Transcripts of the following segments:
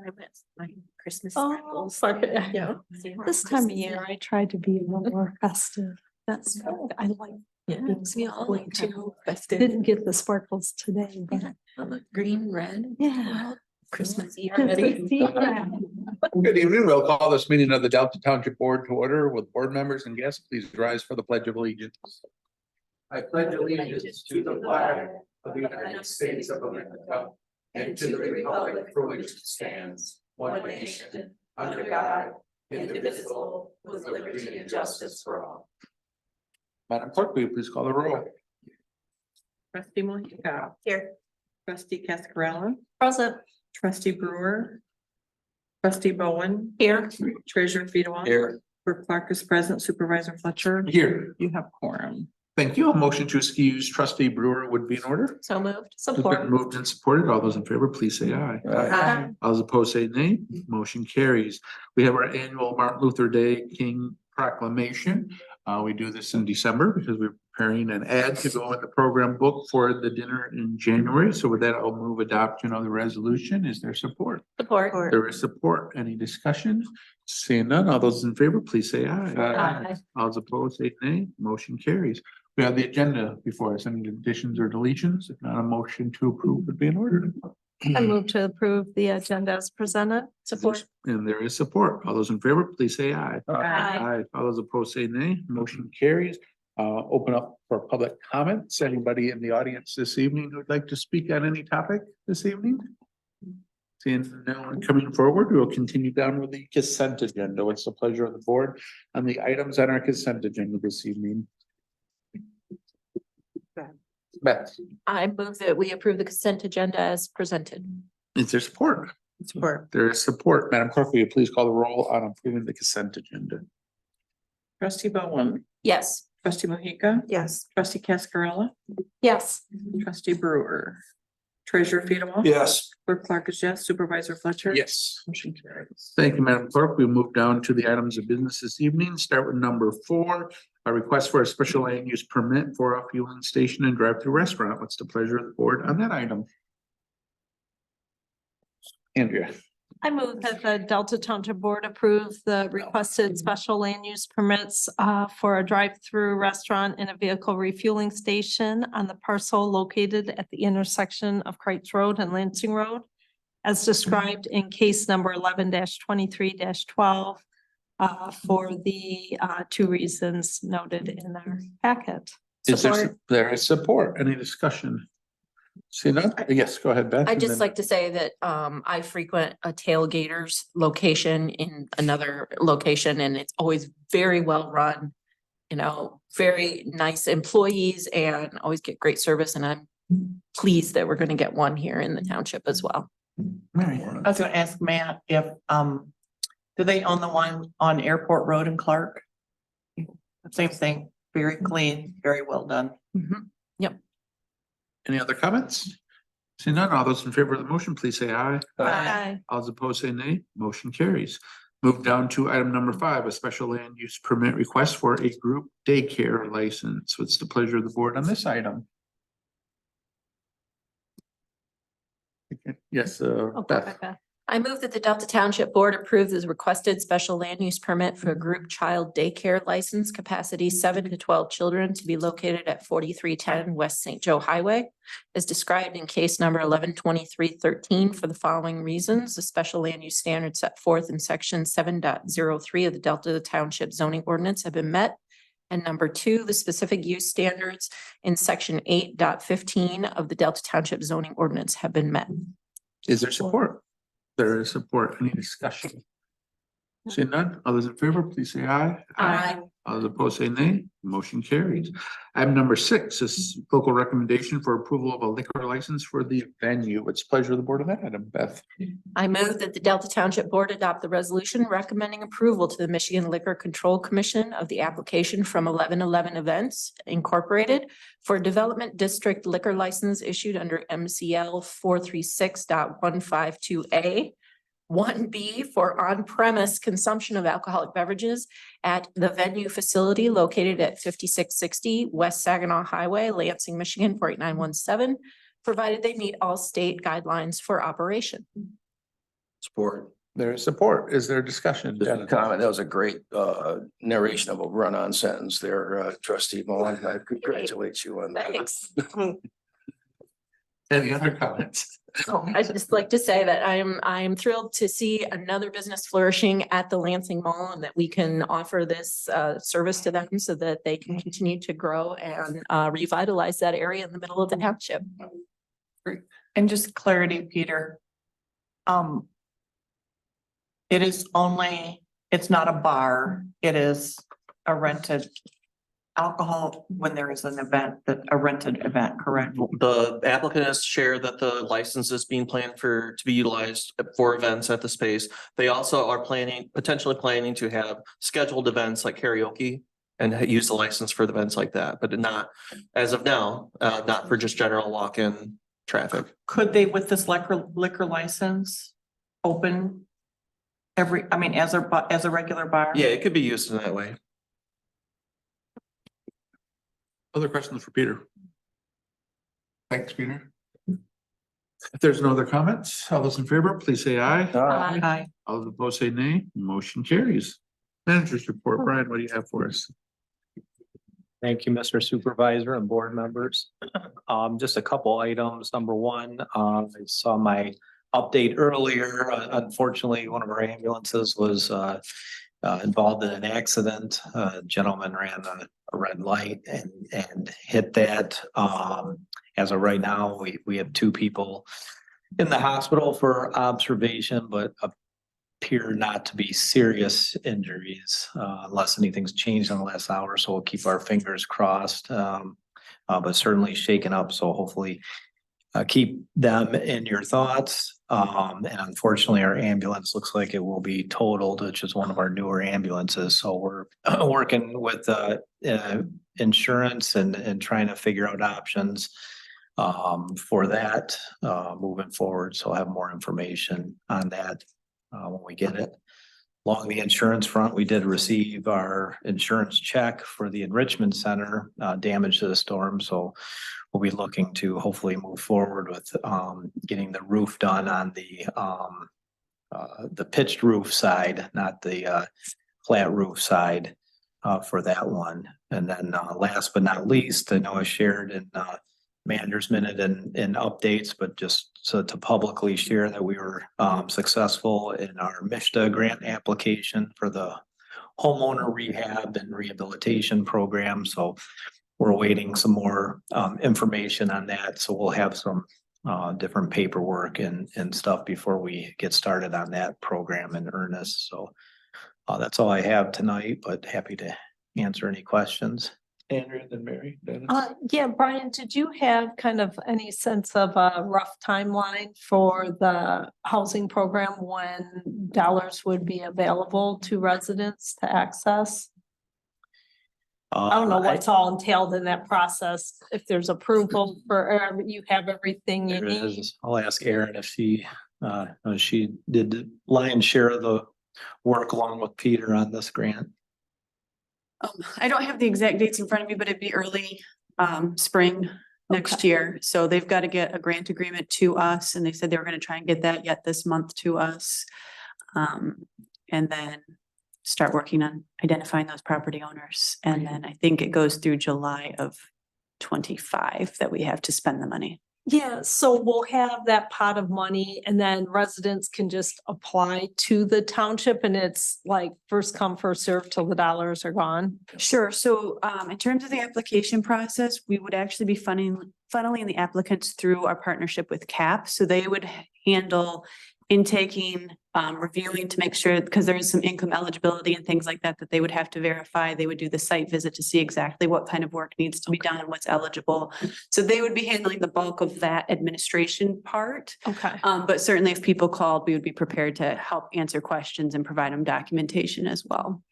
I went my Christmas Oh, sparkles. yeah. This time of year, I try to be a little more festive. That's good. I like. Yeah, things we all like like to that. festive. Didn't get the sparkles today, but I look green, red. yeah. Well, Christmassy Just already. to see that. Good evening. We'll call this meeting of the Delta Township Board to order with board members and guests. Please rise for the Pledge of Allegiance. I pledge allegiance to the flag of the United States of America and to the republic for which it stands, one nation, under God, indivisible, with liberty and justice for all. Madam Clerk, will you please call the roll? Trustee Monica. Here. Trustee Cascarella. Present. Trustee Brewer. Trustee Bowen. Here. Treasurer Fedewa. Here. Clerk Clark is present. Supervisor Fletcher. Here. You have quorum. Thank you. A motion to excuse Trustee Brewer would be in order. So moved. It's been moved and supported. All those in favor, please say aye. Aye. All those opposed say nay. Motion carries. We have our annual Martin Luther Day King proclamation. We do this in December because we're preparing an ad to go in the program book for the dinner in January. So with that, I'll move adoption of the resolution. Is there support? Support. There is support. Any discussion? Seeing none, all those in favor, please say aye. Aye. All those opposed say nay. Motion carries. We have the agenda before us. Any additions or deletions? If not, a motion to approve would be in order. I move to approve the agenda as presented. Support. And there is support. All those in favor, please say aye. Aye. All those opposed say nay. Motion carries. Open up for public comments. Anybody in the audience this evening who would like to speak on any topic this evening? Seeing no one coming forward, we will continue down with the consent agenda. It's the pleasure of the board on the items on our consent agenda this evening. Beth, I move that we approve the consent agenda as presented. is there support? Support. There is support. Madam Clerk, will you please call the roll on approving the consent agenda? Trustee Bowen. Yes. Trustee Monica. Yes. Trustee Cascarella. Yes. Trustee Brewer. Treasurer Fedewa. Yes. Clerk Clark is yes. Supervisor Fletcher. Yes. Motion carries. Thank you, Madam Clerk. We move down to the items of business this evening. Start with number 4, a request for a special land use permit for a fueling station and drive-through restaurant. What's the pleasure of the board on that item? Andrea. I move that the Delta Township Board approve the requested special land use permits for a drive-through restaurant and a vehicle refueling station on the parcel located at the intersection of Kreitz Road and Lansing Road, as described in case number 11-23-12 for the 2 reasons noted in our packet. There is support. Any discussion? See none? Yes, go ahead, Beth. I'd and just then- like to say that I frequent a tailgaters location in another location, and it's always very well run. You know, very nice employees and always get great service, and I'm pleased that we're going to get one here in the township as well. Mary. I was gonna ask Matt if, do they own the one on Airport Road in Clark? Same thing, very clean, very well done. Any other comments? See none, all those in favor of the motion, please say aye. Aye. All those opposed say nay. Motion carries. Move down to item number 5, a special land use permit request for a group daycare license. What's the pleasure of the board on this item? Okay. Yes, Beth. I move that the Delta Township Board approve the requested special land use permit for a group child daycare license capacity 7 to 12 children to be located at 4310 West St. Joe Highway, as described in case number 11-23-13 for the following reasons. The special land use standards set forth in section 7.03 of the Delta Township zoning ordinance have been met. And number 2, the specific use standards in section 8.15 of the Delta Township zoning ordinance have been met. Is there support? There is support. Any discussion? See none. All those in favor, please say aye. Aye. All those opposed say nay. Motion carries. Item number 6 is local recommendation for approval of a liquor license for the venue. It's pleasure of the board of that item, Beth. I move that the Delta Township Board adopt the resolution recommending approval to the Michigan Liquor Control Commission of the application from 1111 Events Incorporated for a development district liquor license issued under MCL 436.152A. 1B for on-premise consumption of alcoholic beverages at the venue facility located at 5660 West Saginaw Highway, Lansing, Michigan 48917, provided they meet all state guidelines for operation. Support. There is support. Is there discussion? Just a comment, that was a great narration of a run-on sentence there, trustee Moen. I congratulate you on that. Thanks. Any other comments? I'd just like to say that I'm thrilled to see another business flourishing at the Lansing Mall and that we can offer this service to them so that they can continue to grow and revitalize that area in the middle of the township. And just clarity, Peter. It is only, it's not a bar, it is a rented alcohol when there is an event, a rented event, correct? The applicant has shared that the license is being planned to be utilized for events at the space. They also are potentially planning to have scheduled events like karaoke and use the license for the events like that, but not, as of now, not for just general walk-in traffic. Could they, with this liquor license, open as a regular bar? Yeah, it could be used in that way. Other questions for Peter? Thanks, Peter. If there's no other comments, all those in favor, please say aye. Aye. All those opposed say nay. Motion carries. Managers report. Brian, what do you have for us? Thank you, Mr. Supervisor and board members. Just a couple items. Number one, I saw my update earlier. Unfortunately, one of our ambulances was involved in an accident. A gentleman ran a red light and hit that. As of right now, we have 2 people in the hospital for observation, but appear not to be serious injuries, unless anything's changed in the last hour. So we'll keep our fingers crossed, but certainly shaken up. So hopefully keep them in your thoughts. And unfortunately, our ambulance looks like it will be totaled, which is one of our newer ambulances. So we're working with insurance and trying to figure out options for that moving forward. So I'll have more information on that when we get it. Along the insurance front, we did receive our insurance check for the enrichment center damage to the storm. So we'll be looking to hopefully move forward with getting the roof done on the pitched roof side, not the flat roof side for that one. And then last but not least, I know I shared in Manager's Minute and updates, but just so to publicly share that we were successful in our MISHDA grant application for the homeowner rehab and rehabilitation program. So we're awaiting some more information on that. So we'll have some different paperwork and stuff before we get started on that program in earnest. So that's all I have tonight, but happy to answer any questions. Andrea, then Mary. Dennis? Yeah, Brian, did you have kind of any sense of a rough timeline for the housing program when dollars would be available to residents to access? I don't know what's all entailed in that process. If there's approval for, you have everything you There need. is. I'll ask Erin if she did the lion's share of the work along with Peter on this grant. I don't have the exact dates in front of me, but it'd be early spring next Okay. year. So they've got to get a grant agreement to us, and they said they were going to try and get that yet this month to us. And then start working on identifying those property owners. And then I think it goes through July of 25 that we have to spend the money. Yeah, so we'll have that pot of money and then residents can just apply to the township and it's like first come, first served till the dollars are gone. Sure. So in terms of the application process, we would actually be funneling the applicants through our partnership with CAP. So they would handle intaking, reviewing to make sure, because there is some income eligibility and things like that, that they would have to verify. They would do the site visit to see exactly what kind of work needs to be done and what's eligible. So they would be handling the bulk of that administration part. Okay. But certainly if people called, we would be prepared to help answer questions and provide them documentation as well.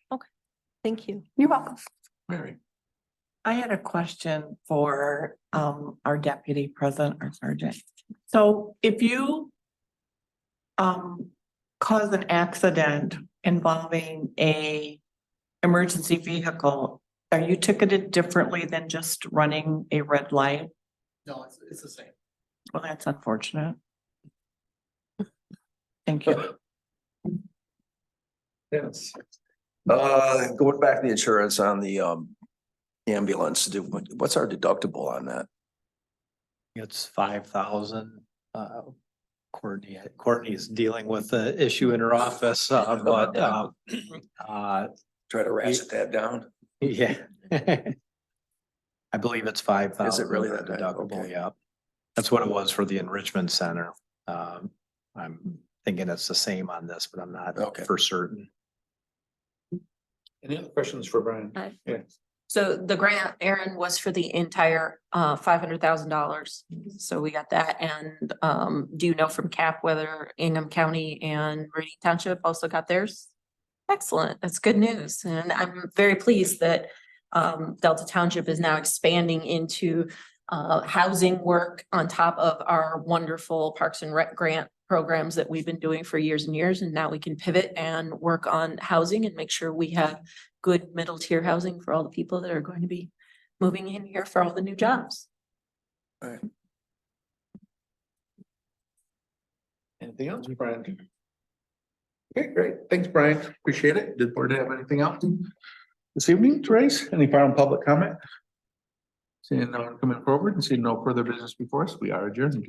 Thank you. You're welcome. Mary. I had a question for our deputy president or sergeant. So if you cause an accident involving a emergency vehicle, are you ticketed differently than just running a red light? No, it's the same. Well, that's unfortunate. Thank you. Yes. Going back to the insurance on the ambulance, what's our deductible on that? It's 5,000. Courtney's dealing with the issue in her office, but Try to ratchet that down. yeah. I believe it's 5,000. Is it really that bad? deductible? Okay. Yeah. That's what it was for the enrichment center. I'm thinking it's the same on this, but I'm not Okay. for certain. Any other questions for Brian? Yeah. So the grant, Aaron, was for the entire $500,000. So we got that. And do you know from CAP whether Ingham County and Meridian Township also got theirs? Excellent. That's good news. And I'm very pleased that Delta Township is now expanding into housing work on top of our wonderful Parks and Rec grant programs that we've been doing for years and years. And now we can pivot and work on housing and make sure we have good middle tier housing for all the people that are going to be moving in here for all the new jobs. Right. Anything else, Brian? Okay, great. Thanks, Brian. Appreciate it. Did the board have anything else this evening to raise? Any final public comment? Seeing no one coming forward and seeing no further business before us, we are adjourned.